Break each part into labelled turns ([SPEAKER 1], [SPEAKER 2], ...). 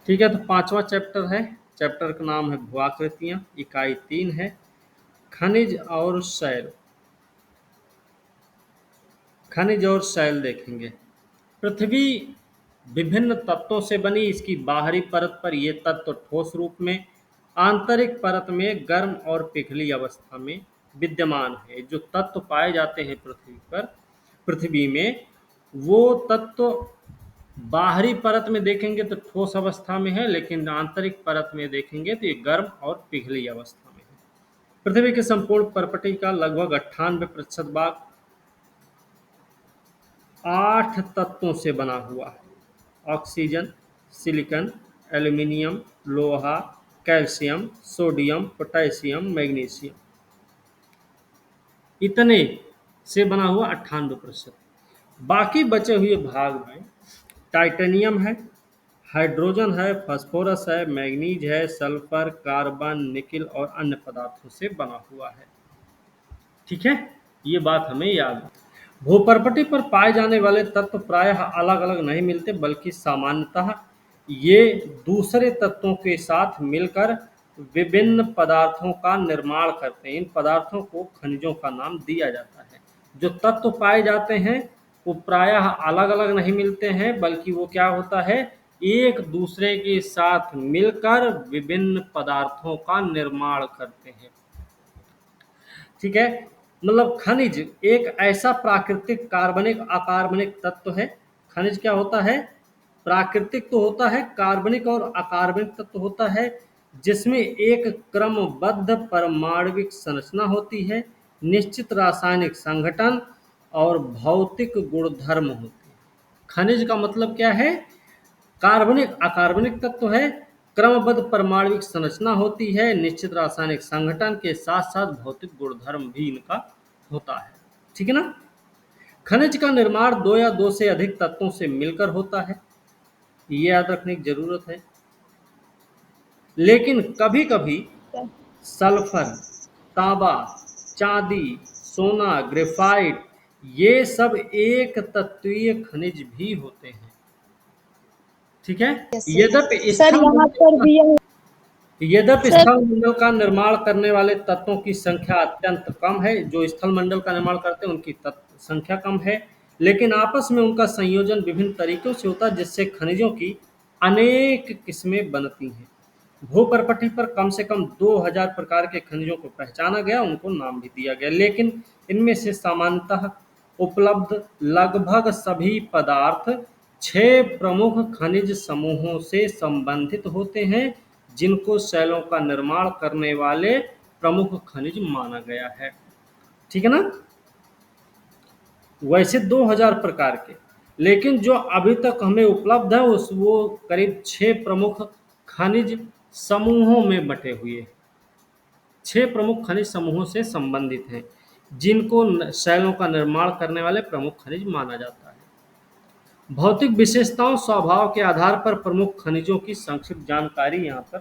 [SPEAKER 1] ठीक है, तो पांचवा चैप्टर है। चैप्टर का नाम है भू-आकृतियां। इकाई 3 है खनिज और शैल। खनिज और शैल देखेंगे। पृथ्वी विभिन्न तत्वों से बनी। इसकी बाहरी परत पर ये तत्व ठोस रूप में, आंतरिक परत में गर्म और पिघली अवस्था में विद्यमान है। जो तत्व पाए जाते हैं पृथ्वी में, वो तत्व बाहरी परत में देखेंगे तो ठोस अवस्था में है, लेकिन आंतरिक परत में देखेंगे तो ये गर्म और पिघली अवस्था में है। पृथ्वी के संपूर्ण परपटी का लगभग 98% भाग 8 तत्वों से बना हुआ है। ऑक्सीजन, सिलिकॉन, एल्यूमीनियम, लोहा, कैल्शियम, सोडियम, पोटेशियम, मैग्नीशियम, इतने से बना हुआ 98%। बाकी बचे हुए भाग में टाइटेनियम है, हाइड्रोजन है, फास्फोरस है, मैग्नीज है, सल्फर, कार्बन, निकिल और अन्य पदार्थों से बना हुआ है। ठीक है, ये बात हमें याद है। भूपर्पटी पर पाए जाने वाले तत्व प्रायः अलग अलग नहीं मिलते, बल्कि सामान्यतः ये दूसरे तत्वों के साथ मिलकर विभिन्न पदार्थों का निर्माण करते हैं। इन पदार्थों को खनिजों का नाम दिया जाता है। जो तत्व पाए जाते हैं वो प्रायः अलग अलग नहीं मिलते हैं, बल्कि वो क्या होता है, एक दूसरे के साथ मिलकर विभिन्न पदार्थों का निर्माण करते हैं। ठीक है, मतलब खनिज एक ऐसा प्राकृतिक कार्बनिक अकार्बनिक तत्व है। खनिज क्या होता है, प्राकृतिक तो होता है, कार्बनिक और अकार्बनिक तत्व होता है, जिसमें एक क्रमबद्ध परमाणविक संरचना होती है, निश्चित रासायनिक संगठन और भौतिक गुणधर्म होते हैं। खनिज का मतलब क्या है, कार्बनिक अकार्बनिक तत्व है, क्रमबद्ध परमाणविक संरचना होती है, निश्चित रासायनिक संगठन के साथ साथ भौतिक गुणधर्म भी इनका होता है। ठीक है ना। खनिज का निर्माण दो या दो से अधिक तत्वों से मिलकर होता है, ये याद रखने की जरूरत है। लेकिन कभी कभी सल्फर, तांबा, चांदी, सोना, ग्रेफाइट, ये सब एक तत्वीय खनिज भी होते हैं। ठीक है।
[SPEAKER 2] यस
[SPEAKER 1] यद्यपि
[SPEAKER 2] सर,
[SPEAKER 1] स्थल
[SPEAKER 2] यहाँ पर भी
[SPEAKER 1] यद्यपि
[SPEAKER 2] सर।
[SPEAKER 1] स्थल मंडल का निर्माण करने वाले तत्वों की संख्या अत्यंत कम है, जो स्थल मंडल का निर्माण करते हैं उनकी संख्या कम है, लेकिन आपस में उनका संयोजन विभिन्न तरीकों से होता है, जिससे खनिजों की अनेक किस्में बनती हैं। भूपर्पटी पर कम से कम 2000 प्रकार के खनिजों को पहचाना गया, उनको नाम भी दिया गया, लेकिन इनमें से सामान्यतः उपलब्ध लगभग सभी पदार्थ 6 प्रमुख खनिज समूहों से संबंधित होते हैं, जिनको शैलों का निर्माण करने वाले प्रमुख खनिज माना गया है। ठीक है ना। वैसे 2000 प्रकार के, लेकिन जो अभी तक हमें उपलब्ध है वो करीब 6 प्रमुख खनिज समूहों में बटे हुए, 6 प्रमुख खनिज समूहों से संबंधित हैं, जिनको शैलों का निर्माण करने वाले प्रमुख खनिज माना जाता है। भौतिक विशेषताओं स्वभाव के आधार पर प्रमुख खनिजों की संक्षिप्त जानकारी यहाँ पर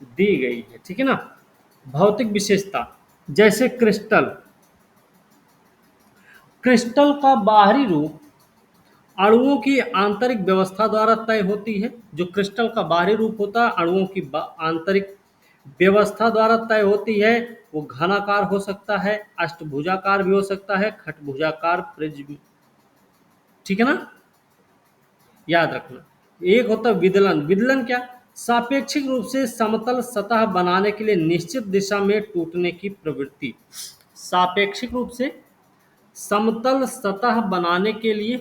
[SPEAKER 1] दी गई है। ठीक है ना। भौतिक विशेषता जैसे क्रिस्टल। क्रिस्टल का बाहरी रूप अणुओं की आंतरिक व्यवस्था द्वारा तय होती है। जो क्रिस्टल का बाहरी रूप होता है अणुओं की आंतरिक व्यवस्था द्वारा तय होती है। वो घनाकार हो सकता है, अष्टभुजाकार भी हो सकता है, खटभुजाकार, प्रिज्म। ठीक है ना, याद रखना। एक होता है विदलन। विदलन क्या, सापेक्षिक रूप से समतल सतह बनाने के लिए निश्चित दिशा में टूटने की प्रवृत्ति। सापेक्षिक रूप से समतल सतह बनाने के लिए,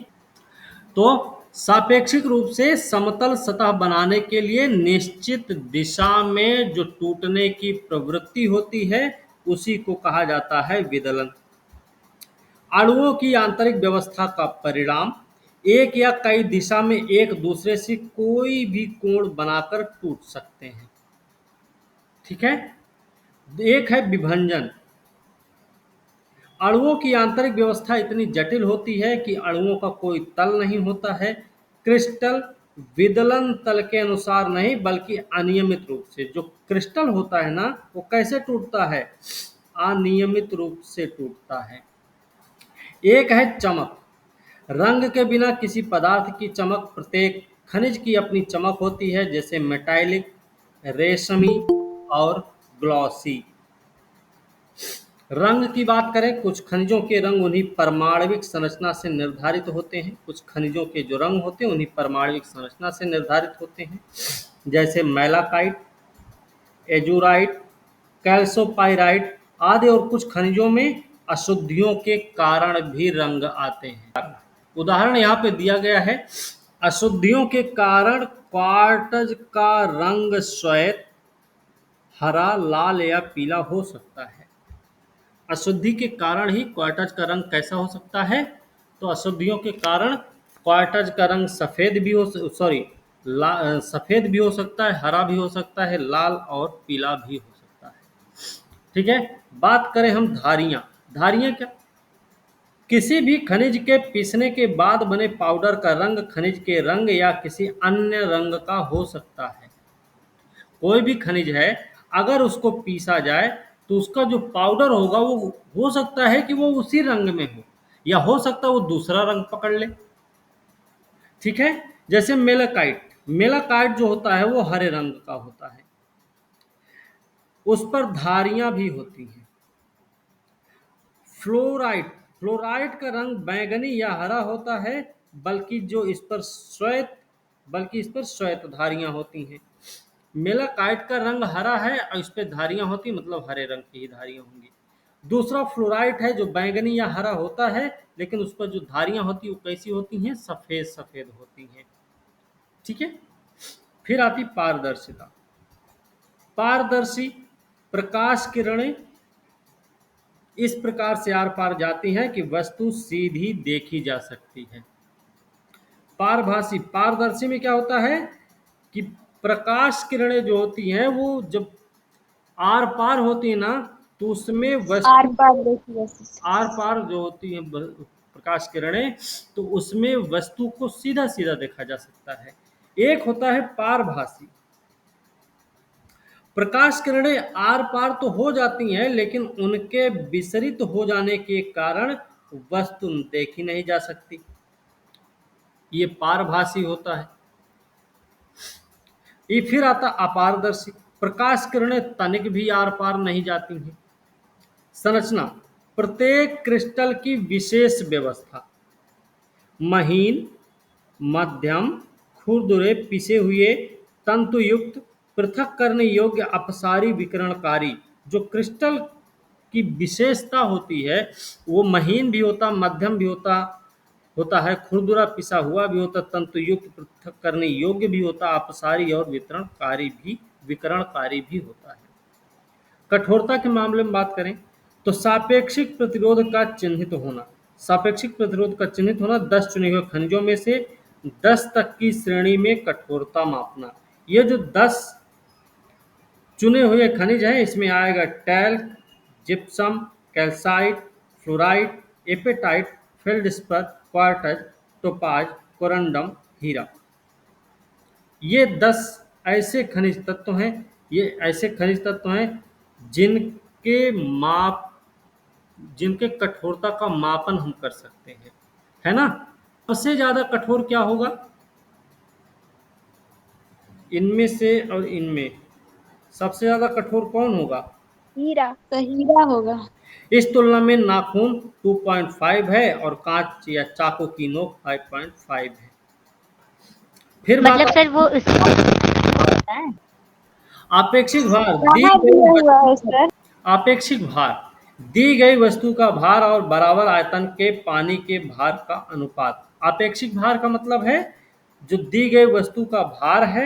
[SPEAKER 1] तो सापेक्षिक रूप से समतल सतह बनाने के लिए निश्चित दिशा में जो टूटने की प्रवृत्ति होती है उसी को कहा जाता है विदलन। अणुओं की आंतरिक व्यवस्था का परिणाम एक या कई दिशा में एक दूसरे से कोई भी कोण बनाकर टूट सकते हैं। ठीक है। एक है विभंजन। अणुओं की आंतरिक व्यवस्था इतनी जटिल होती है कि अणुओं का कोई तल नहीं होता है। क्रिस्टल विदलन तल के अनुसार नहीं, बल्कि अनियमित रूप से। जो क्रिस्टल होता है ना, वो कैसे टूटता है, अनियमित रूप से टूटता है। एक है चमक। रंग के बिना किसी पदार्थ की चमक प्रत्येक खनिज की अपनी चमक होती है, जैसे मेटालिक, रेशमी और ग्लॉसी। रंग की बात करें, कुछ खनिजों के रंग उन्हीं परमाणविक संरचना से निर्धारित होते हैं। कुछ खनिजों के जो रंग होते हैं उन्हीं परमाणविक संरचना से निर्धारित होते हैं, जैसे मैलाकाइट, एजूराइट, कैल्सोपाइराइट आदि। और कुछ खनिजों में अशुद्धियों के कारण भी रंग आते हैं। उदाहरण यहाँ पे दिया गया है। अशुद्धियों के कारण क्वार्ट्ज का रंग श्वेत, हरा, लाल या पीला हो सकता है। अशुद्धि के कारण ही क्वार्ट्ज का रंग कैसा हो सकता है? तो अशुद्धियों के कारण क्वार्ट्ज का रंग सफ़ेद भी हो सॉरी सफ़ेद भी हो सकता है, हरा भी हो सकता है, लाल और पीला भी हो सकता है। ठीक है। बात करें हम धारियां। धारियां क्या? किसी भी खनिज के पीसने के बाद बने पाउडर का रंग खनिज के रंग या किसी अन्य रंग का हो सकता है। कोई भी खनिज है, अगर उसको पीसा जाए तो उसका जो पाउडर होगा वो हो सकता है कि वो उसी रंग में हो, या हो सकता है वो दूसरा रंग पकड़ ले। ठीक है। जैसे मेलाकाइट, मेलाकाइट जो होता है वो हरे रंग का होता है, उस पर धारियां भी होती हैं। फ्लोराइट, फ्लोराइट का रंग बैंगनी या हरा होता है, बल्कि जो इस पर श्वेत बल्कि इस पर श्वेत धारियां होती हैं। मेलाकाइट का रंग हरा है और इस पर धारियां होती, मतलब हरे रंग की ही धारियां होंगी। दूसरा फ्लोराइट है जो बैंगनी या हरा होता है, लेकिन उस पर जो धारियां होती वो कैसी होती हैं? सफेद सफेद होती हैं। ठीक है। फिर आती पारदर्शिता। पारदर्शी प्रकाश किरणें इस प्रकार से आर पार जाती हैं कि वस्तु सीधी देखी जा सकती है। पारभासी, पारदर्शी में क्या होता है कि प्रकाश किरणें जो होती हैं वो जब आर पार होती है ना, तो उसमें
[SPEAKER 2] आर
[SPEAKER 1] वस्तु
[SPEAKER 2] पार देखी जा सकती
[SPEAKER 1] आर पार जो होती है प्रकाश किरणें, तो उसमें वस्तु को सीधा सीधा देखा जा सकता है। एक होता है पारभासी। प्रकाश किरणें आर पार तो हो जाती हैं, लेकिन उनके विसरित हो जाने के कारण वस्तु देखी नहीं जा सकती। ये पारभासी होता है। ये फिर आता अपारदर्शी। प्रकाश किरणें तनिक भी आर पार नहीं जाती हैं। संरचना, प्रत्येक क्रिस्टल की विशेष व्यवस्था, महीन, मध्यम, खुरदुरे पिसे हुए, तंतुयुक्त, पृथक करने योग्य, अपसारी, विकिरणकारी। जो क्रिस्टल की विशेषता होती है वो महीन भी होता, मध्यम भी होता है, खुरदुरा पिसा हुआ भी होता, तंतुयुक्त, पृथक करने योग्य भी होता, अपसारी और विकिरणकारी भी होता है। कठोरता के मामले में बात करें तो सापेक्षिक प्रतिरोध का चिन्हित होना। सापेक्षिक प्रतिरोध का चिन्हित होना 10 चुने हुए खनिजों में से 10 तक की श्रेणी में कठोरता मापना। ये जो 10 चुने हुए खनिज हैं इसमें आएगा talc, gypsum, calcite, fluorite, apatite, feldspar, quartz, topaz, corundum, हीरा। ये 10 ऐसे खनिज तत्व हैं ये ऐसे खनिज तत्व हैं जिनके माप जिनके कठोरता का मापन हम कर सकते हैं, है ना? सबसे ज्यादा कठोर क्या होगा इनमें से? और इनमें सबसे ज्यादा कठोर कौन होगा?
[SPEAKER 2] हीरा, तो हीरा होगा।
[SPEAKER 1] इस तुलना में नाखून 2.5 है और कांच या चाकू की नोक 5.5 है। फिर बात
[SPEAKER 3] मतलब सर वो होता है।
[SPEAKER 1] आपेक्षिक भार दी
[SPEAKER 2] कहाँ
[SPEAKER 1] गई
[SPEAKER 2] दिया हुआ है
[SPEAKER 1] वस्तु
[SPEAKER 2] सर?
[SPEAKER 1] आपेक्षिक भार दी गई वस्तु का भार और बराबर आयतन के पानी के भार का अनुपात। आपेक्षिक भार का मतलब है जो दी गई वस्तु का भार है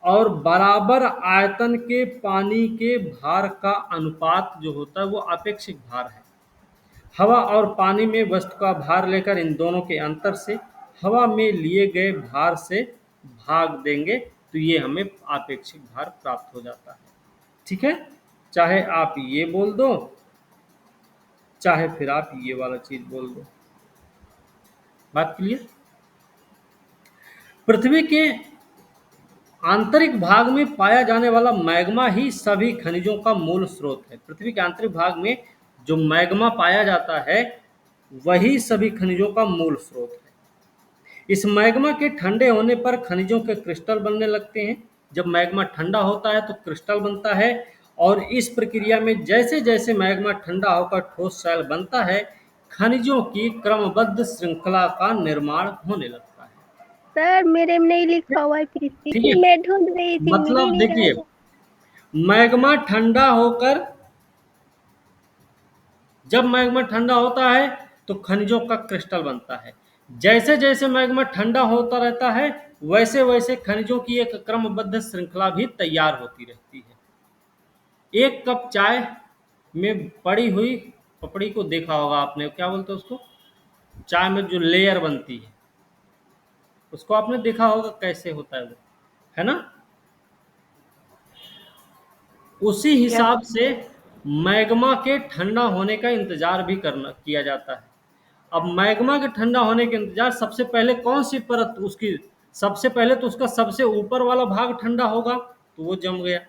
[SPEAKER 1] और बराबर आयतन के पानी के भार का अनुपात जो होता है वो आपेक्षिक भार है। हवा और पानी में वस्तु का भार लेकर इन दोनों के अंतर से हवा में लिए गए भार से भाग देंगे तो ये हमें आपेक्षिक भार प्राप्त हो जाता है। ठीक है। चाहे आप ये बोल दो, चाहे फिर आप ये वाला चीज बोल दो। बात क्लियर? पृथ्वी के आंतरिक भाग में पाया जाने वाला मैग्मा ही सभी खनिजों का मूल स्रोत है। पृथ्वी के आंतरिक भाग में जो मैग्मा पाया जाता है वही सभी खनिजों का मूल स्रोत है। इस मैग्मा के ठंडे होने पर खनिजों के क्रिस्टल बनने लगते हैं। जब मैग्मा ठंडा होता है तो क्रिस्टल बनता है, और इस प्रक्रिया में जैसे जैसे मैग्मा ठंडा होकर ठोस शैल बनता है, खनिजों की क्रमबद्ध श्रृंखला का निर्माण होने लगता है।
[SPEAKER 2] सर मेरे में नहीं लिखा हुआ है फिर
[SPEAKER 1] ठीक है,
[SPEAKER 2] से। मैं ढूंढ रही थी, मिल ही
[SPEAKER 1] मतलब
[SPEAKER 2] नहीं रहा
[SPEAKER 1] देखिए,
[SPEAKER 2] था।
[SPEAKER 1] मैग्मा ठंडा होकर, जब मैग्मा ठंडा होता है तो खनिजों का क्रिस्टल बनता है। जैसे जैसे मैग्मा ठंडा होता रहता है, वैसे वैसे खनिजों की एक क्रमबद्ध श्रृंखला भी तैयार होती रहती है। एक कप चाय में पड़ी हुई पपड़ी को देखा होगा आपने, क्या बोलते हैं उसको, चाय में जो लेयर बनती है उसको आपने देखा होगा कैसे होता है वो, है ना। उसी
[SPEAKER 2] यस।
[SPEAKER 1] हिसाब से मैग्मा के ठंडा होने का इंतजार भी करना किया जाता है। अब मैग्मा के ठंडा होने के इंतजार, सबसे पहले कौन सी परत उसकी, सबसे पहले तो उसका सबसे ऊपर वाला भाग ठंडा होगा तो वो जम गया।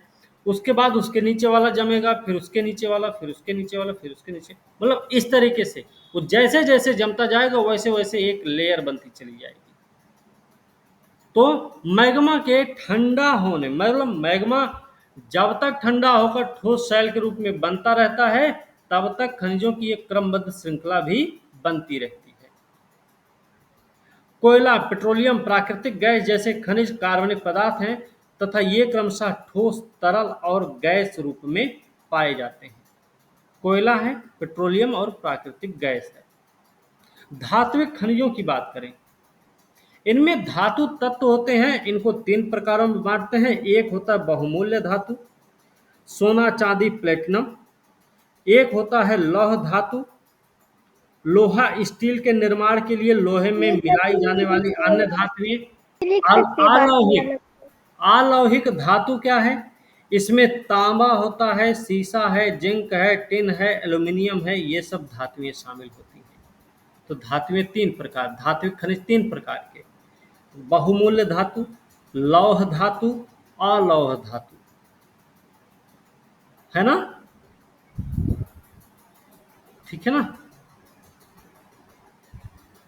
[SPEAKER 1] उसके बाद उसके नीचे वाला जमेगा, फिर उसके नीचे वाला, फिर उसके नीचे वाला, फिर उसके नीचे, मतलब इस तरीके से वो जैसे जैसे जमता जाएगा वैसे वैसे एक लेयर बनती चली जाएगी। तो मैग्मा के ठंडा होने, मतलब मैग्मा जब तक ठंडा होकर ठोस शैल के रूप में बनता रहता है, तब तक खनिजों की एक क्रमबद्ध श्रृंखला भी बनती रहती है। कोयला, पेट्रोलियम, प्राकृतिक गैस जैसे खनिज कार्बनिक पदार्थ हैं तथा ये क्रमशः ठोस, तरल और गैस रूप में पाए जाते हैं। कोयला है, पेट्रोलियम और प्राकृतिक गैस है। धात्विक खनिजों की बात करें, इनमें धातु तत्व होते हैं, इनको तीन प्रकारों में बांटते हैं। एक होता है बहुमूल्य धातु, सोना, चांदी, प्लेटिनम। एक होता है लौह धातु, लोहा स्टील के निर्माण के लिए लोहे में
[SPEAKER 2] ये सब
[SPEAKER 1] मिलाई
[SPEAKER 2] तो
[SPEAKER 1] जाने
[SPEAKER 2] नहीं
[SPEAKER 1] वाली
[SPEAKER 2] लिखा
[SPEAKER 1] अन्य
[SPEAKER 2] हुआ
[SPEAKER 1] धातुएं।
[SPEAKER 2] है। लिख सकते हैं बाकी
[SPEAKER 1] अलौहिक,
[SPEAKER 2] वाला।
[SPEAKER 1] अलौहिक धातु क्या है, इसमें तांबा होता है, सीसा है, जिंक है, टिन है, एल्यूमिनियम है, ये सब धातुएं शामिल होती हैं। तो धातुएं तीन प्रकार, धात्विक खनिज तीन प्रकार के, बहुमूल्य धातु, लौह धातु, अलौह धातु, है ना। ठीक है ना,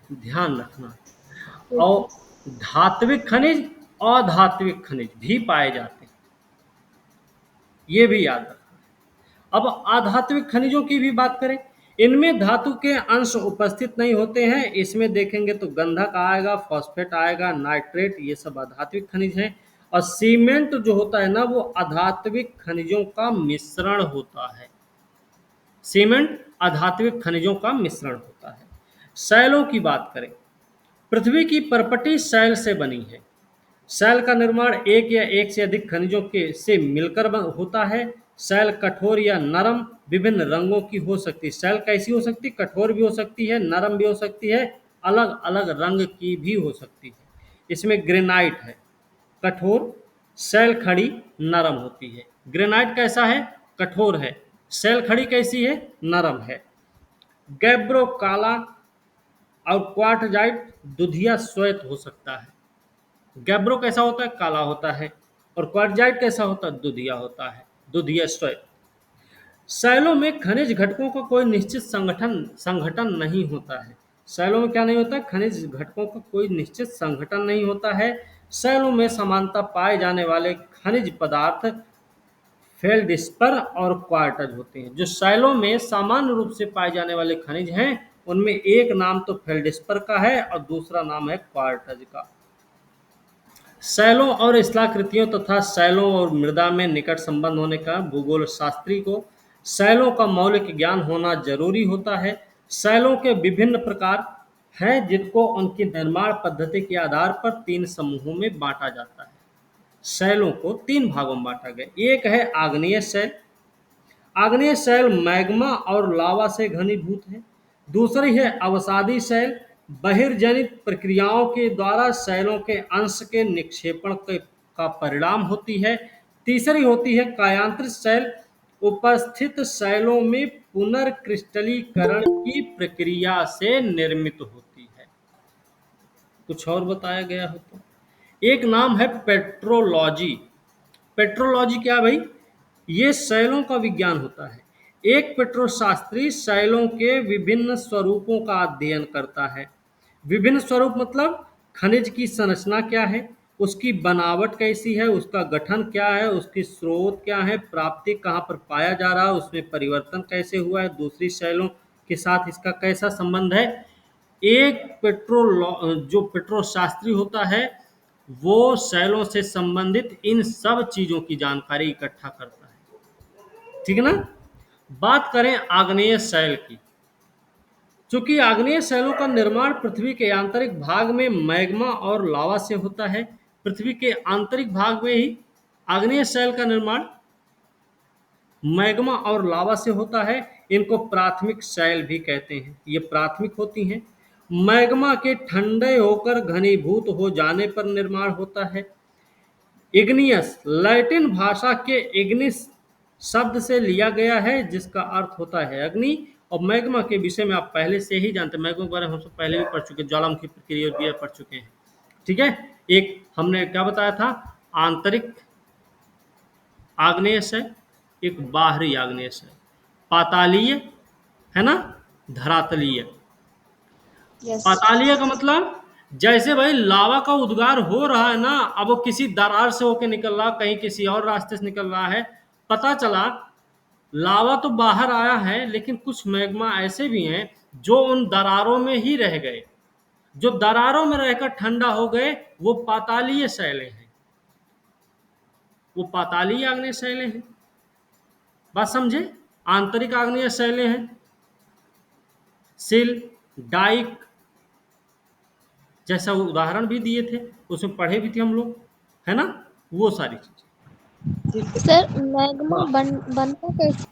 [SPEAKER 1] ध्यान रखना। और धात्विक खनिज, अधात्विक खनिज भी पाए जाते हैं, ये भी याद रखना। अब अधात्विक खनिजों की भी बात करें, इनमें धातु के अंश उपस्थित नहीं होते हैं। इसमें देखेंगे तो गंधक आएगा, फॉस्फेट आएगा, नाइट्रेट, ये सब अधात्विक खनिज हैं। और सीमेंट जो होता है ना, वो अधात्विक खनिजों का मिश्रण होता है। सीमेंट अधात्विक खनिजों का मिश्रण होता है। शैलों की बात करें, पृथ्वी की परपटी शैल से बनी है। शैल का निर्माण एक या एक से अधिक खनिजों के से मिलकर होता है। शैल कठोर या नरम विभिन्न रंगों की हो सकती है। शैल कैसी हो सकती है, कठोर भी हो सकती है, नरम भी हो सकती है, अलग अलग रंग की भी हो सकती है। इसमें ग्रेनाइट है, कठोर, शैल खड़ी नरम होती है। ग्रेनाइट कैसा है, कठोर है। शैल खड़ी कैसी है, नरम है। गैब्रो काला और क्वार्टजाइट दुधिया श्वेत हो सकता है। गैब्रो कैसा होता है, काला होता है, और क्वार्टजाइट कैसा होता है, दुधिया होता है, दुधिया श्वेत। शैलों में खनिज घटकों का कोई निश्चित संगठन संगठन नहीं होता है। शैलों में क्या नहीं होता, खनिज घटकों का कोई निश्चित संगठन नहीं होता है। शैलों में समानता पाए जाने वाले खनिज पदार्थ फेल्डिस्पर और क्वार्टज होते हैं। जो शैलों में सामान्य रूप से पाए जाने वाले खनिज हैं, उनमें एक नाम तो फेल्डिस्पर का है और दूसरा नाम है क्वार्टज का। शैलों और स्थलाकृतियों तथा शैलों और मृदा में निकट संबंध होने का भूगोल शास्त्री को शैलों का मौलिक ज्ञान होना जरूरी होता है। शैलों के विभिन्न प्रकार हैं, जिनको उनकी निर्माण पद्धति के आधार पर तीन समूहों में बांटा जाता है। शैलों को तीन भागों में बांटा गया। एक है आग्नेय शैल, आग्नेय शैल मैग्मा और लावा से घनीभूत है। दूसरी है अवसादी शैल, बहिर्जनित प्रक्रियाओं के द्वारा शैलों के अंश के निक्षेपण का परिणाम होती है। तीसरी होती है कायांतरित शैल, उपस्थित शैलों में पुनर्क्रिस्टलीकरण की प्रक्रिया से निर्मित होती है। कुछ और बताया गया हो तो, एक नाम है पेट्रोलॉजी। पेट्रोलॉजी क्या भाई, ये शैलों का विज्ञान होता है। एक पेट्रोशास्त्री शैलों के विभिन्न स्वरूपों का अध्ययन करता है। विभिन्न स्वरूप मतलब खनिज की संरचना क्या है, उसकी बनावट कैसी है, उसका गठन क्या है, उसकी स्रोत क्या है, प्राप्ति कहाँ पर पाया जा रहा है, उसमें परिवर्तन कैसे हुआ है, दूसरी शैलों के साथ इसका कैसा संबंध है। एक जो पेट्रोशास्त्री होता है वो शैलों से संबंधित इन सब चीजों की जानकारी इकट्ठा करता है। ठीक है ना। बात करें आग्नेय शैल की। चूंकि आग्नेय शैलों का निर्माण पृथ्वी के आंतरिक भाग में मैग्मा और लावा से होता है, पृथ्वी के आंतरिक भाग में ही आग्नेय शैल का निर्माण मैग्मा और लावा से होता है। इनको प्राथमिक शैल भी कहते हैं, ये प्राथमिक होती हैं। मैग्मा के ठंडे होकर घनीभूत हो जाने पर निर्माण होता है। इग्नियस लैटिन भाषा के इग्निस शब्द से लिया गया है, जिसका अर्थ होता है अग्नि। और मैग्मा के विषय में आप पहले से ही जानते हैं, मैग्मा के बारे में हम सब पहले भी पढ़ चुके हैं, ज्वालामुखी प्रक्रिया पढ़ चुके हैं। ठीक है। एक हमने क्या बताया था, आंतरिक आग्नेय शैल, एक बाहरी आग्नेय शैल, पातालीय है ना, धरातलीय।
[SPEAKER 3] यस।
[SPEAKER 1] पातालीय का मतलब जैसे भाई लावा का उद्गार हो रहा है ना, अब वो किसी दरार से होकर निकल रहा, कहीं किसी और रास्ते से निकल रहा है, पता चला लावा तो बाहर आया है, लेकिन कुछ मैग्मा ऐसे भी हैं जो उन दरारों में ही रह गए, जो दरारों में रहकर ठंडा हो गए, वो पातालीय शैलें हैं, वो पातालीय आग्नेय शैलें हैं। बात समझे। आंतरिक आग्नेय शैलें हैं, सिल, डाइक जैसा उदाहरण भी दिए थे, उसमें पढ़े भी थे हम लोग, है ना, वो सारी चीजें।
[SPEAKER 3] सर मैग्मा
[SPEAKER 1] हाँ।
[SPEAKER 3] बनता कैसे?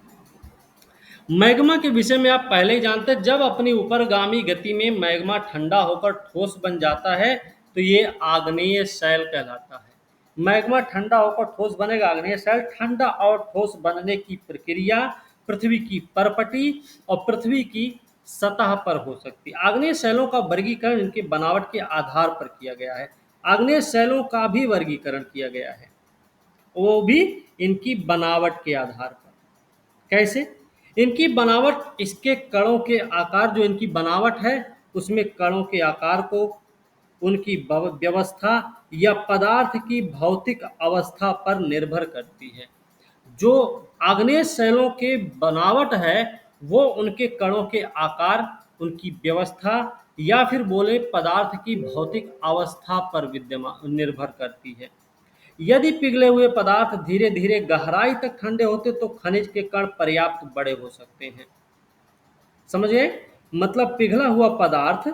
[SPEAKER 1] मैग्मा के विषय में आप पहले ही जानते हैं, जब अपनी ऊपरगामी गति में मैग्मा ठंडा होकर ठोस बन जाता है तो ये आग्नेय शैल कहलाता है। मैग्मा ठंडा होकर ठोस बनेगा, आग्नेय शैल। ठंडा और ठोस बनने की प्रक्रिया पृथ्वी की परपटी और पृथ्वी की सतह पर हो सकती है। आग्नेय शैलों का वर्गीकरण इनकी बनावट के आधार पर किया गया है। आग्नेय शैलों का भी वर्गीकरण किया गया है, वो भी इनकी बनावट के आधार पर। कैसे? इनकी बनावट, इसके कणों के आकार, जो इनकी बनावट है उसमें कणों के आकार को, उनकी व्यवस्था या पदार्थ की भौतिक अवस्था पर निर्भर करती है। जो आग्नेय शैलों के बनावट है वो उनके कणों के आकार, उनकी व्यवस्था या फिर बोले पदार्थ की भौतिक अवस्था पर विद्यमान निर्भर करती है। यदि पिघले हुए पदार्थ धीरे धीरे गहराई तक ठंडे होते तो खनिज के कण पर्याप्त बड़े हो सकते हैं। समझे। मतलब पिघला हुआ पदार्थ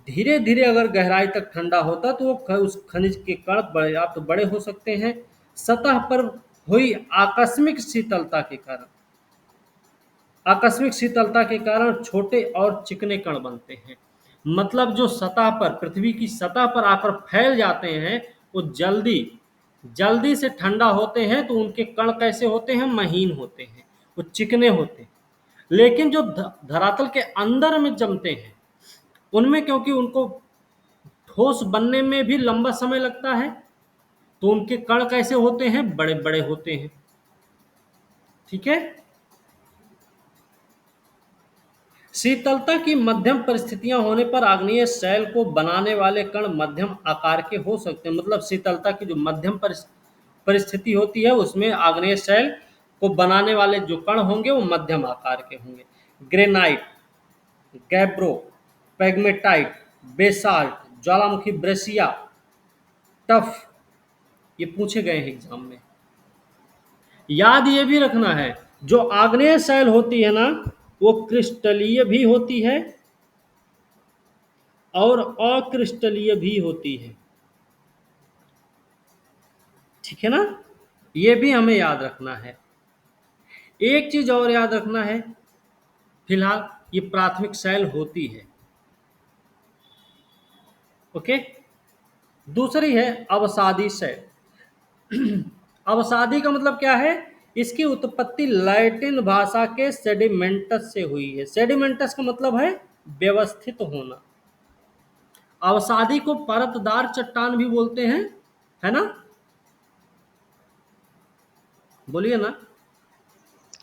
[SPEAKER 1] धीरे धीरे अगर गहराई तक ठंडा होता तो वो उस खनिज के कण पर्याप्त बड़े हो सकते हैं। सतह पर हुई आकस्मिक शीतलता के कारण, आकस्मिक शीतलता के कारण छोटे और चिकने कण बनते हैं। मतलब जो सतह पर, पृथ्वी की सतह पर आकर फैल जाते हैं, वो जल्दी जल्दी से ठंडा होते हैं तो उनके कण कैसे होते हैं, महीन होते हैं, वो चिकने होते हैं। लेकिन जो धरातल के अंदर में जमते हैं उनमें, क्योंकि उनको ठोस बनने में भी लंबा समय लगता है, तो उनके कण कैसे होते हैं, बड़े बड़े होते हैं। ठीक है। शीतलता की मध्यम परिस्थितियां होने पर आग्नेय शैल को बनाने वाले कण मध्यम आकार के हो सकते हैं। मतलब शीतलता की जो मध्यम परिस्थिति होती है उसमें आग्नेय शैल को बनाने वाले जो कण होंगे वो मध्यम आकार के होंगे। ग्रेनाइट, गैब्रो, पेग्मेटाइट, बेसाल्ट, ज्वालामुखी ब्रेसिया, टफ, ये पूछे गए हैं एग्जाम में। याद ये भी रखना है, जो आग्नेय शैल होती है ना वो क्रिस्टलीय भी होती है और अक्रिस्टलीय भी होती है। ठीक है ना। ये भी हमें याद रखना है। एक चीज और याद रखना है, फिलहाल ये प्राथमिक शैल होती है। ओके। दूसरी है अवसादी शैल। अवसादी का मतलब क्या है, इसकी उत्पत्ति लैटिन भाषा के सेडिमेंटस से हुई है। सेडिमेंटस का मतलब है व्यवस्थित होना। अवसादी को परतदार चट्टान भी बोलते हैं, है ना, बोलिए ना।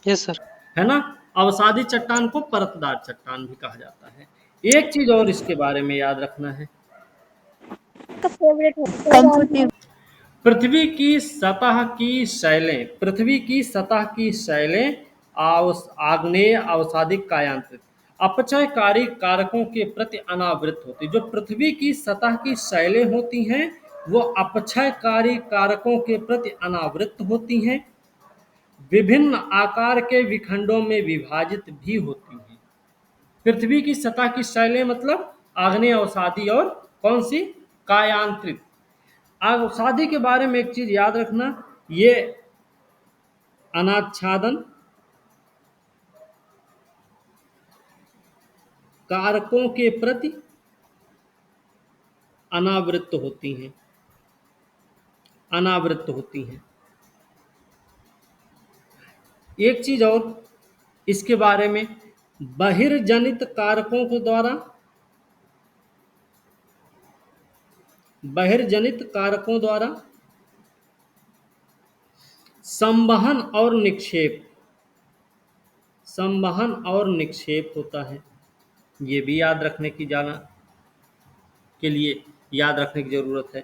[SPEAKER 4] Yes sir.
[SPEAKER 1] है ना। अवसादी चट्टान को परतदार चट्टान भी कहा जाता है। एक चीज और इसके बारे में याद रखना है,
[SPEAKER 2] का फेवरेट है
[SPEAKER 1] पृथ्वी की सतह की शैलें आग्नेय अवसादिक कायांत्रित अपचयकारी कारकों के प्रति अनावृत होती। जो पृथ्वी की सतह की शैलें होती हैं वो अपचयकारी कारकों के प्रति अनावृत होती हैं, विभिन्न आकार के विखंडों में विभाजित भी होती हैं। पृथ्वी की सतह की शैलें मतलब आग्नेय अवसादी और कौन सी, कायांत्रित। अवसादी के बारे में एक चीज याद रखना, ये अनाच्छादन कारकों के प्रति अनावृत होती हैं, अनावृत होती हैं। एक चीज और इसके बारे में, बहिर्जनित कारकों के द्वारा, बहिर्जनित कारकों द्वारा संवहन और निक्षेप, संवहन और निक्षेप होता है। ये भी याद रखने की के लिए याद रखने की जरूरत है।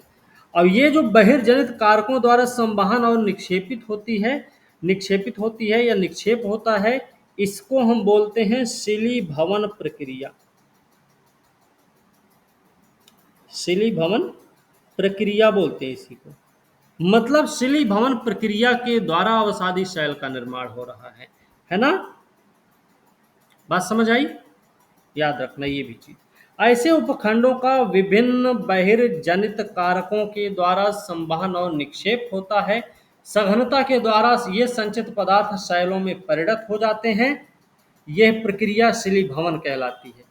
[SPEAKER 1] अब ये जो बहिर्जनित कारकों द्वारा संवहन और निक्षेपित होती है या निक्षेप होता है, इसको हम बोलते हैं शिलीभवन प्रक्रिया। शिलीभवन प्रक्रिया बोलते हैं इसी को। मतलब शिलीभवन प्रक्रिया के द्वारा अवसादी शैल का निर्माण हो रहा है ना। बात समझ आई, याद रखना ये भी चीज। ऐसे उपखंडों का विभिन्न बहिर्जनित कारकों के द्वारा संवहन और निक्षेप होता है। सघनता के द्वारा ये संचित पदार्थ शैलों में परिणत हो जाते हैं। यह प्रक्रिया शिलीभवन कहलाती है।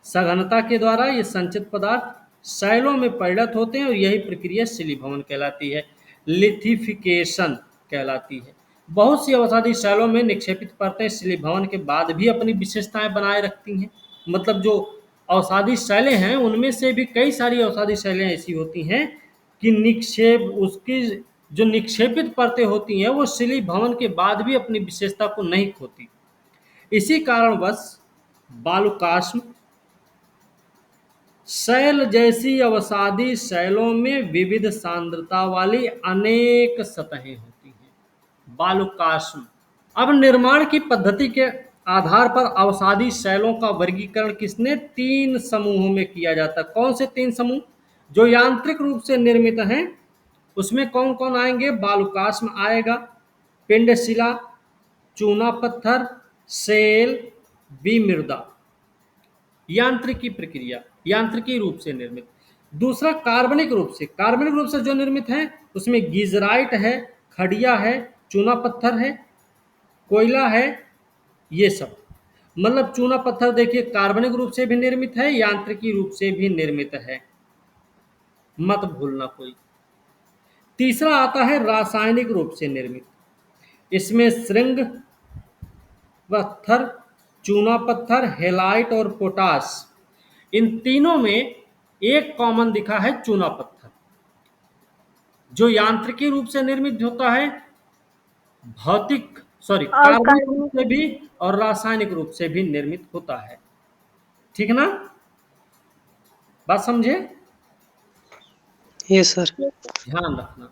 [SPEAKER 1] सघनता के द्वारा ये संचित पदार्थ शैलों में परिणत होते हैं और यही प्रक्रिया शिलीभवन कहलाती है, लिथिफिकेशन कहलाती है। बहुत सी अवसादी शैलों में निक्षेपित परतें शिलीभवन के बाद भी अपनी विशेषताएं बनाए रखती हैं। मतलब जो अवसादी शैलें हैं उनमें से भी कई सारी अवसादी शैलें ऐसी होती हैं कि उसकी जो निक्षेपित परतें होती हैं वो शिलीभवन के बाद भी अपनी विशेषता को नहीं खोती। इसी कारणवश बालुकाष्म शैल जैसी अवसादी शैलों में विविध सांद्रता वाली अनेक सतहें होती हैं। बालुकाष्म। अब निर्माण की पद्धति के आधार पर अवसादी शैलों का वर्गीकरण किसने, 3 समूहों में किया जाता है। कौन से 3 समूह, जो यांत्रिक रूप से निर्मित हैं उसमें कौन कौन आएंगे, बालुकाष्म आएगा, पिंडशिला, चूना पत्थर, शैल, विमृदा। यांत्रिकी प्रक्रिया, यांत्रिकी रूप से निर्मित। दूसरा कार्बनिक रूप से जो निर्मित है उसमें गीजराइट है, खड़िया है, चूना पत्थर है, कोयला है, ये सब। मतलब चूना पत्थर देखिए कार्बनिक रूप से भी निर्मित है, यांत्रिकी रूप से भी निर्मित है, मत भूलना कोई। तीसरा आता है रासायनिक रूप से निर्मित। इसमें श्रृंग पत्थर, चूना पत्थर, हेलाइट और पोटाश, इन तीनों में एक कॉमन दिखा है चूना पत्थर, जो यांत्रिकी रूप से निर्मित होता है, कार्बनिक रूप से भी और रासायनिक रूप से भी निर्मित होता है। ठीक ना, बात समझे?
[SPEAKER 4] Yes sir.
[SPEAKER 1] ध्यान रखना।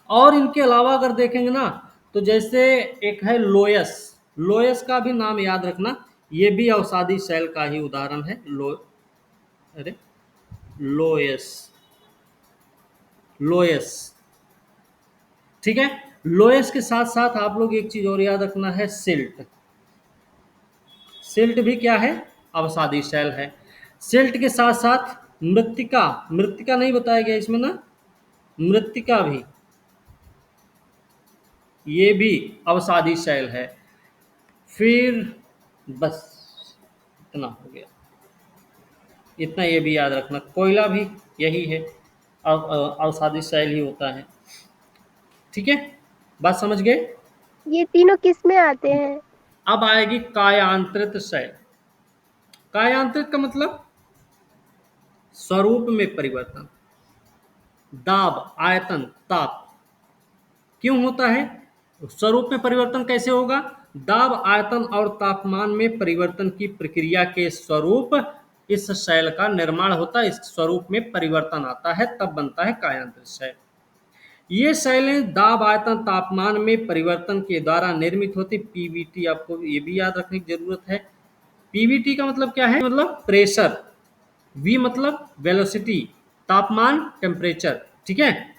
[SPEAKER 1] और इनके अलावा अगर देखेंगे ना तो जैसे एक है लोयस, लोयस का भी नाम याद रखना, ये भी अवसादी शैल का ही उदाहरण है। लोयस, ठीक है। लोयस के साथ साथ आप लोग एक चीज और याद रखना है, सिल्ट। सिल्ट भी क्या है, अवसादी शैल है। सिल्ट के साथ साथ मृत्तिका, मृत्तिका नहीं बताया गया इसमें ना, मृत्तिका भी, ये भी अवसादी शैल है। फिर बस इतना हो गया, इतना ये भी याद रखना। कोयला भी यही है, अवसादी शैल ही होता है। ठीक है, बात समझ गए?
[SPEAKER 2] ये तीनों किस में आते हैं?
[SPEAKER 1] अब आएगी कायांत्रित शैल। कायांत्रित का मतलब स्वरूप में परिवर्तन, दाब, आयतन, ताप। क्यों होता है? स्वरूप में परिवर्तन कैसे होगा? दाब, आयतन और तापमान में परिवर्तन की प्रक्रिया के स्वरूप इस शैल का निर्माण होता है, इस स्वरूप में परिवर्तन आता है, तब बनता है कायांतरित शैल। ये शैलें दाब, आयतन, तापमान में परिवर्तन के द्वारा निर्मित होती। पीवीटी, आपको ये भी याद रखने की जरूरत है। पीवीटी का मतलब क्या है? मतलब प्रेशर, वी मतलब वेलोसिटी, तापमान टेम्परेचर, ठीक है।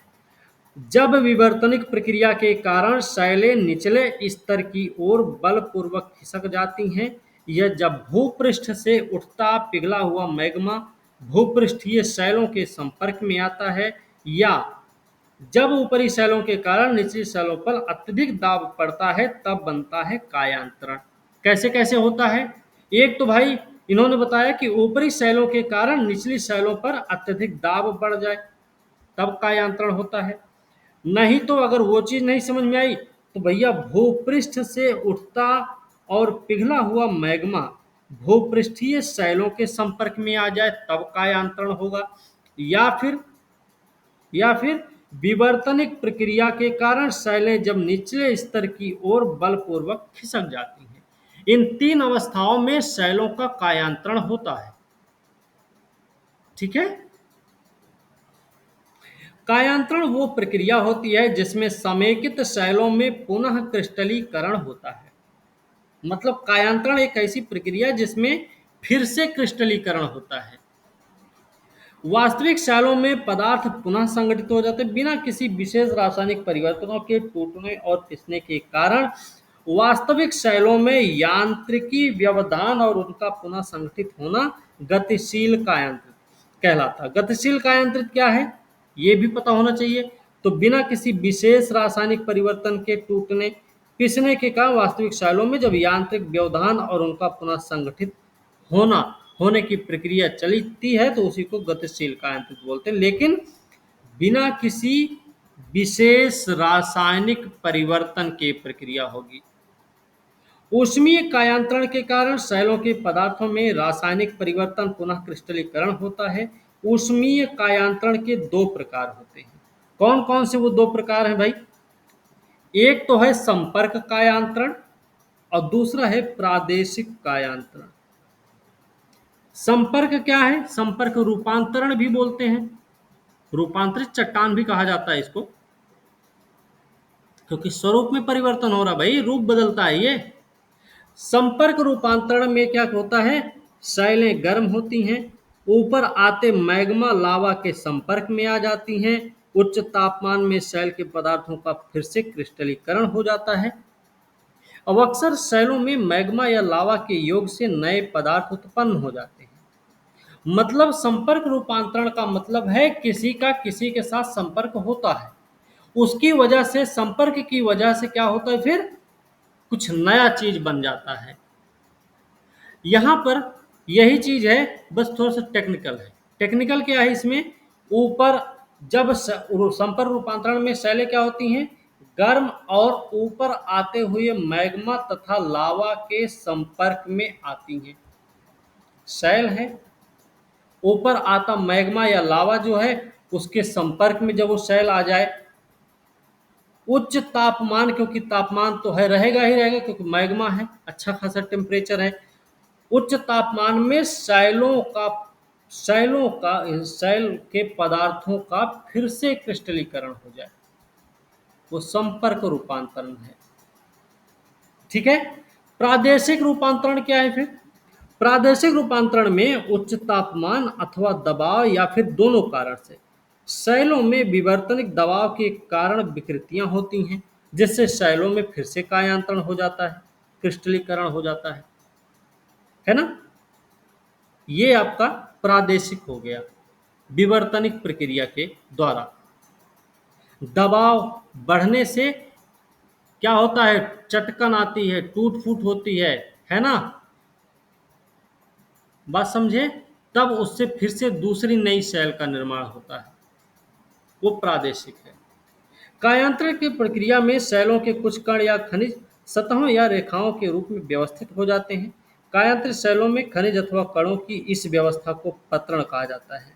[SPEAKER 1] जब विवर्तनिक प्रक्रिया के कारण शैलें निचले स्तर की ओर बलपूर्वक खिसक जाती हैं, या जब भूपृष्ठ से उठता पिघला हुआ मैग्मा भूपृष्ठीय शैलों के संपर्क में आता है, या जब ऊपरी शैलों के कारण निचली शैलों पर अत्यधिक दाब पड़ता है, तब बनता है कायांतरण। कैसे कैसे होता है? एक तो भाई इन्होंने बताया कि ऊपरी शैलों के कारण निचली शैलों पर अत्यधिक दाब बढ़ जाए, तब कायांतरण होता है। नहीं तो अगर वो चीज नहीं समझ में आई तो भैया भूपृष्ठ से उठता और पिघला हुआ मैग्मा भूपृष्ठीय शैलों के संपर्क में आ जाए, तब कायांतरण होगा। या फिर विवर्तनिक प्रक्रिया के कारण शैलें जब निचले स्तर की ओर बलपूर्वक खिसक जाती हैं। इन तीन अवस्थाओं में शैलों का कायांतरण होता है, ठीक है। कायांतरण वो प्रक्रिया होती है जिसमें समेकित शैलों में पुनः क्रिस्टलीकरण होता है। मतलब कायांतरण एक ऐसी प्रक्रिया जिसमें फिर से क्रिस्टलीकरण होता है। वास्तविक शैलों में पदार्थ पुनः संगठित हो जाते हैं बिना किसी विशेष रासायनिक परिवर्तनों के टूटने और पिसने के कारण। वास्तविक शैलों में यांत्रिकी व्यवधान और उनका पुनः संगठित होना गतिशील कायांत्रित कहलाता। गतिशील कायांत्रित क्या है ये भी पता होना चाहिए। तो बिना किसी विशेष रासायनिक परिवर्तन के टूटने पिसने के कारण वास्तविक शैलों में जब यांत्रिक व्यवधान और उनका पुनः संगठित होने की प्रक्रिया चलती है तो उसी को गतिशील कायांत्रित बोलते हैं, लेकिन बिना किसी विशेष रासायनिक परिवर्तन के प्रक्रिया होगी। ऊष्मीय कायांतरण के कारण शैलों के पदार्थों में रासायनिक परिवर्तन पुनः क्रिस्टलीकरण होता है। ऊष्मीय कायांतरण के दो प्रकार होते हैं। कौन कौन से वो दो प्रकार हैं भाई? एक तो है संपर्क कायांतरण और दूसरा है प्रादेशिक कायांतरण। संपर्क क्या है? संपर्क रूपांतरण भी बोलते हैं, रूपांतरित चट्टान भी कहा जाता है इसको, क्योंकि स्वरूप में परिवर्तन हो रहा भाई, रूप बदलता है ये। संपर्क रूपांतरण में क्या होता है? शैलें गर्म होती हैं, ऊपर आते मैग्मा लावा के संपर्क में आ जाती हैं, उच्च तापमान में शैल के पदार्थों का फिर से क्रिस्टलीकरण हो जाता है। अब अक्सर शैलों में मैग्मा या लावा के योग से नए पदार्थ उत्पन्न हो जाते हैं। मतलब संपर्क रूपांतरण का मतलब है किसी का किसी के साथ संपर्क होता है, उसकी वजह से, संपर्क की वजह से क्या होता है, फिर कुछ नया चीज बन जाता है। यहां पर यही चीज है, बस थोड़ा सा टेक्निकल है। टेक्निकल क्या है इसमें? ऊपर जब संपर्क रूपांतरण में शैलें क्या होती हैं? गर्म और ऊपर आते हुए मैग्मा तथा लावा के संपर्क में आती हैं। शैल है, ऊपर आता मैग्मा या लावा जो है उसके संपर्क में जब वो शैल आ जाए, उच्च तापमान, क्योंकि तापमान तो है, रहेगा ही रहेगा क्योंकि मैग्मा है, अच्छा खासा टेम्परेचर है। उच्च तापमान में शैल के पदार्थों का फिर से क्रिस्टलीकरण हो जाए, वो संपर्क रूपांतरण है, ठीक है। प्रादेशिक रूपांतरण क्या है फिर? प्रादेशिक रूपांतरण में उच्च तापमान अथवा दबाव या फिर दोनों कारण से शैलों में विवर्तनिक दबाव के कारण विकृतियां होती हैं, जिससे शैलों में फिर से कायांतरण हो जाता है, क्रिस्टलीकरण हो जाता है ना। ये आपका प्रादेशिक हो गया। विवर्तनिक प्रक्रिया के द्वारा दबाव बढ़ने से क्या होता है? चटकन आती है, टूट फूट होती है ना, बात समझे। तब उससे फिर से दूसरी नई शैल का निर्माण होता है, वो प्रादेशिक है। कायांतरण की प्रक्रिया में शैलों के कुछ कण या खनिज सतहों या रेखाओं के रूप में व्यवस्थित हो जाते हैं। कायांतरित शैलों में खनिज अथवा कणों की इस व्यवस्था को पत्रण कहा जाता है,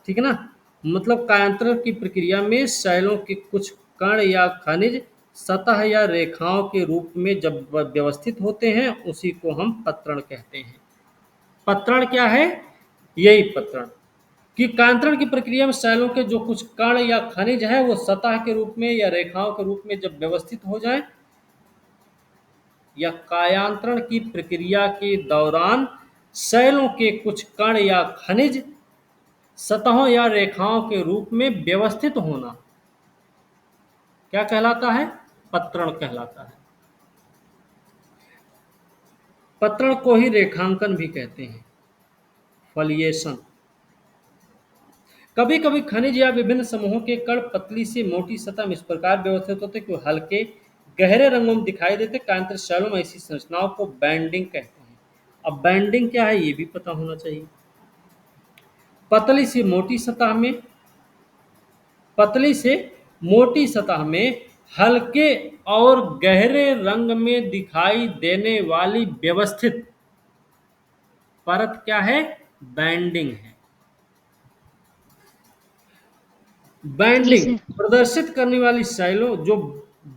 [SPEAKER 1] ठीक है ना। मतलब कायांतरण की प्रक्रिया में शैलों के कुछ कण या खनिज सतह या रेखाओं के रूप में जब व्यवस्थित होते हैं उसी को हम पत्रण कहते हैं। पत्रण क्या है? यही पत्रण कि कायांतरण की प्रक्रिया में सेलों के जो कुछ कण या खनिज है वो सतह के रूप में या रेखाओं के रूप में जब व्यवस्थित हो जाए, या कायांतरण की प्रक्रिया के दौरान सेलों के कुछ कण या खनिज सतहों या रेखाओं के रूप में व्यवस्थित होना क्या कहलाता है? पत्रण कहलाता है। पत्रण को ही रेखांकन भी कहते हैं, फलिएशन। कभी कभी खनिज या विभिन्न समूहों के कण पतली से मोटी सतह में इस प्रकार व्यवस्थित होते कि वो हल्के गहरे रंगों में दिखाई देते। कायांतरित शैलों में ऐसी संरचनाओं को बैंडिंग कहते हैं। अब बैंडिंग क्या है ये भी पता होना चाहिए। पतली से मोटी सतह में पतली से मोटी सतह में हल्के और गहरे रंग में दिखाई देने वाली व्यवस्थित परत क्या है? बैंडिंग है।
[SPEAKER 3] जी
[SPEAKER 1] बैंडिंग
[SPEAKER 3] सर।
[SPEAKER 1] प्रदर्शित करने वाली शैलों जो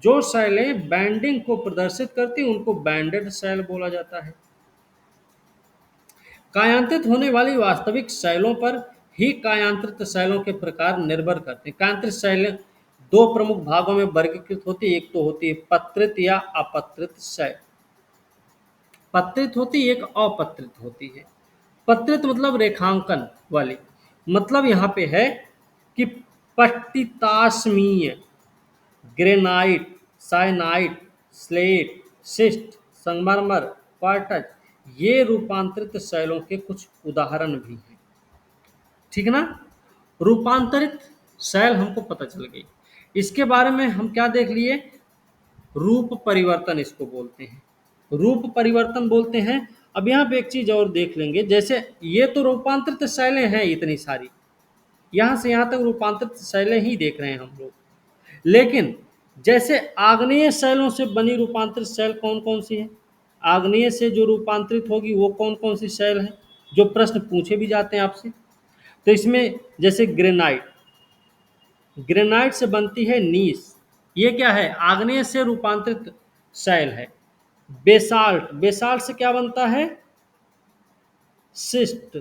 [SPEAKER 1] जो शैलें बैंडिंग को प्रदर्शित करती हैं उनको बैंडेड शैल बोला जाता है। कायांत्रित होने वाली वास्तविक शैलों पर ही कायांत्रित शैलों के प्रकार निर्भर करते हैं। कायांत्रित शैलें दो प्रमुख भागों में वर्गीकृत होती है। एक तो होती है पत्रित या अपत्रित शैल। पत्रित होती है, एक अपत्रित होती है। पत्रित मतलब रेखांकन वाली, मतलब यहाँ पे है कि पट्टिताश्मीय, ग्रेनाइट, साइनाइट, स्लेट, शिस्ट, संगमरमर, क्वार्ट्ज ये रूपांतरित शैलों के कुछ उदाहरण भी हैं। ठीक ना? रूपांतरित शैल हमको पता चल गई। इसके बारे में हम क्या देख लिए? रूप परिवर्तन इसको बोलते हैं। रूप परिवर्तन बोलते हैं। अब यहाँ पे एक चीज और देख लेंगे, जैसे ये तो रूपांतरित शैलें हैं इतनी सारी, यहाँ से यहाँ तक रूपांतरित शैलें ही देख रहे हैं हम लोग। लेकिन जैसे आग्नेय शैलों से बनी रूपांतरित शैल कौन कौन सी है? आग्नेय से जो रूपांतरित होगी वो कौन कौन सी शैल है, जो प्रश्न पूछे भी जाते हैं आपसे। तो इसमें जैसे ग्रेनाइट, ग्रेनाइट से बनती है नीस, ये क्या है? आग्नेय से रूपांतरित शैल है। बेसाल्ट, बेसाल्ट से क्या बनता है? शिस्ट,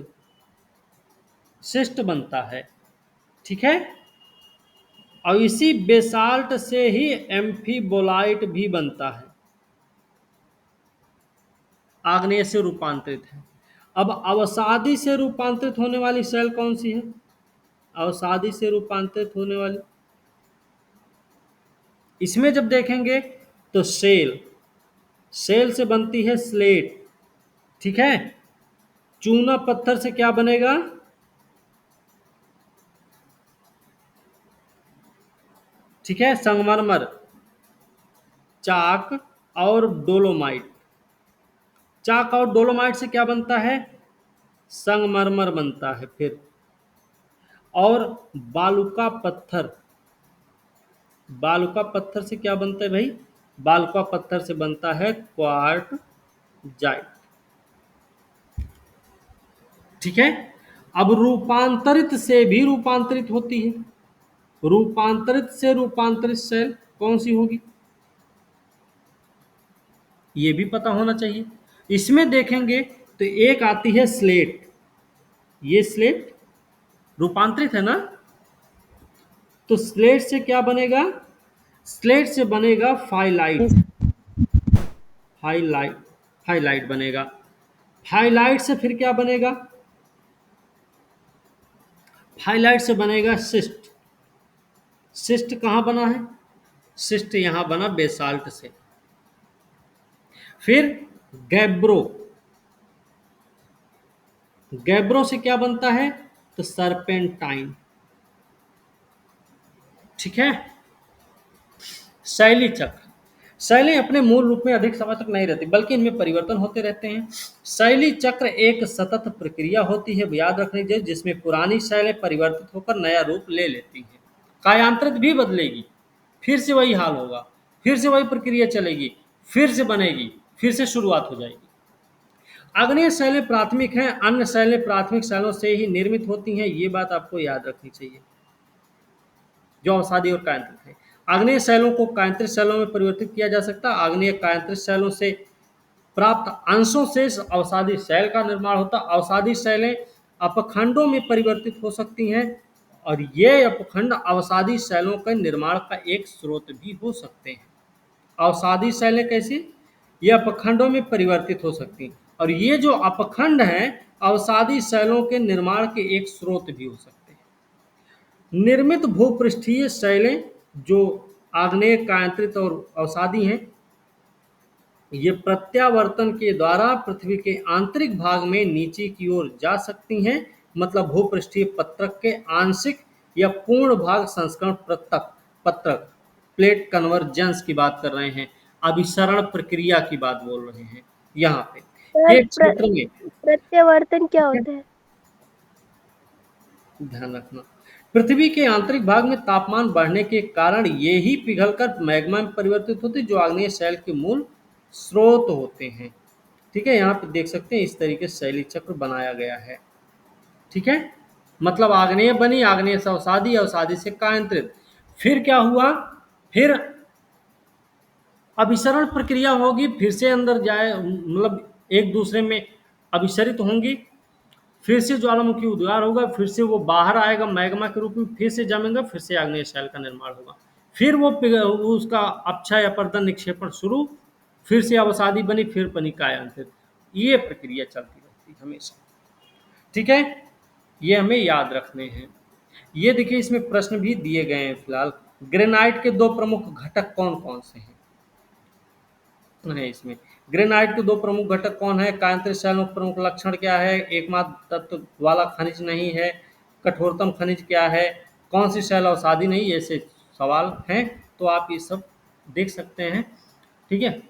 [SPEAKER 1] शिस्ट बनता है। ठीक है। और इसी बेसाल्ट से ही एम्फीबोलाइट भी बनता है, आग्नेय से रूपांतरित है। अब अवसादी से रूपांतरित होने वाली शैल कौन सी है? अवसादी से रूपांतरित होने वाली, इसमें जब देखेंगे तो सेल, सेल से बनती है स्लेट। ठीक है। चूना पत्थर से क्या बनेगा? ठीक है, संगमरमर, चाक और डोलोमाइट। चाक और डोलोमाइट से क्या बनता है? संगमरमर बनता है। फिर और बालुका पत्थर, बालुका पत्थर से क्या बनता है भाई? बालुका पत्थर से बनता है क्वार्टजाइट। ठीक है। अब रूपांतरित से भी रूपांतरित होती है। रूपांतरित से रूपांतरित शैल कौन सी होगी ये भी पता होना चाहिए। इसमें देखेंगे तो एक आती है स्लेट, ये स्लेट रूपांतरित है ना। तो स्लेट से क्या बनेगा? स्लेट से बनेगा फाइलाइट, हाईलाइट, हाईलाइट बनेगा। हाईलाइट से फिर क्या बनेगा? हाईलाइट से बनेगा सिस्ट। सिस्ट कहाँ बना है? सिस्ट यहां बना बेसाल्ट से। फिर गैब्रो, गैब्रो से क्या बनता है? तो सरपेंटाइन। ठीक है। शैली चक्र, शैली अपने मूल रूप में अधिक समय तक नहीं रहती बल्कि इनमें परिवर्तन होते रहते हैं। शैली चक्र एक सतत प्रक्रिया होती है, याद रखने चाहिए, जिसमें पुरानी शैलें परिवर्तित होकर नया रूप ले लेती हैं। कायांतरित भी बदलेगी, फिर से वही हाल होगा, फिर से वही प्रक्रिया चलेगी, फिर से बनेगी, फिर से शुरुआत हो जाएगी। आग्नेय शैलें प्राथमिक हैं, अन्य शैलें प्राथमिक शैलों से ही निर्मित होती हैं, ये बात आपको याद रखनी चाहिए जो अवसादी और कायांत्रित है। आग्नेय शैलों को कायांत्रित शैलों में परिवर्तित किया जा सकता है। आग्नेय कायांत्रित शैलों से प्राप्त अंशों से इस अवसादी शैल का निर्माण होता है। अवसादी शैलें अपखंडों में परिवर्तित हो सकती हैं और ये अपखंड अवसादी शैलों के निर्माण का एक स्रोत भी हो सकते हैं। अवसादी शैलें कैसी? ये अपखंडों में परिवर्तित हो सकती हैं और ये जो अपखंड हैं अवसादी शैलों के निर्माण के एक स्रोत भी हो सकते हैं। निर्मित भूपृष्ठीय शैलें जो आग्नेय, कायांतरित और अवसादी हैं, ये प्रत्यावर्तन के द्वारा पृथ्वी के आंतरिक भाग में नीचे की ओर जा सकती हैं। मतलब भूपृष्ठीय पत्रक के आंशिक या पूर्ण भाग संस्करण पत्रक प्लेट कन्वर्जेंस की बात कर रहे हैं, अभिसरण प्रक्रिया की बात बोल रहे हैं यहाँ पे
[SPEAKER 2] सर
[SPEAKER 1] के क्षेत्र में।
[SPEAKER 2] प्रत्यावर्तन क्या होता है?
[SPEAKER 1] ध्यान रखना, पृथ्वी के आंतरिक भाग में तापमान बढ़ने के कारण ये ही पिघलकर मैग्मा में परिवर्तित होते हैं जो आग्नेय शैल के मूल स्रोत होते हैं। ठीक है, यहाँ पे देख सकते हैं इस तरीके से शैली चक्र बनाया गया है। ठीक है, मतलब आग्नेय बनी, आग्नेय से अवसादी, अवसादी से कायांतरित, फिर क्या हुआ, फिर अभिसरण प्रक्रिया होगी, फिर से अंदर जाए, मतलब एक दूसरे में अभिसरित होंगी, फिर से ज्वालामुखी उद्गार होगा, फिर से वो बाहर आएगा मैग्मा के रूप में, फिर से जमेगा, फिर से आग्नेय शैल का निर्माण होगा, फिर वो उसका अपक्षय अपर्दन निक्षेपण शुरू, फिर से अवसादी बनी, फिर बनी कायांतरित। ये प्रक्रिया चलती रहती है हमेशा। ठीक है, ये हमें याद रखने हैं। ये देखिए इसमें प्रश्न भी दिए गए हैं फिलहाल। ग्रेनाइट के 2 प्रमुख घटक कौन कौन से हैं? इसमें ग्रेनाइट के 2 प्रमुख घटक कौन है? कायांतरित शैलों का प्रमुख लक्षण क्या है? एकमात्र तत्व वाला खनिज नहीं है। कठोरतम खनिज क्या है? कौन सी शैल अवसादी नहीं? ऐसे सवाल हैं, तो आप ये सब देख सकते हैं। ठीक है,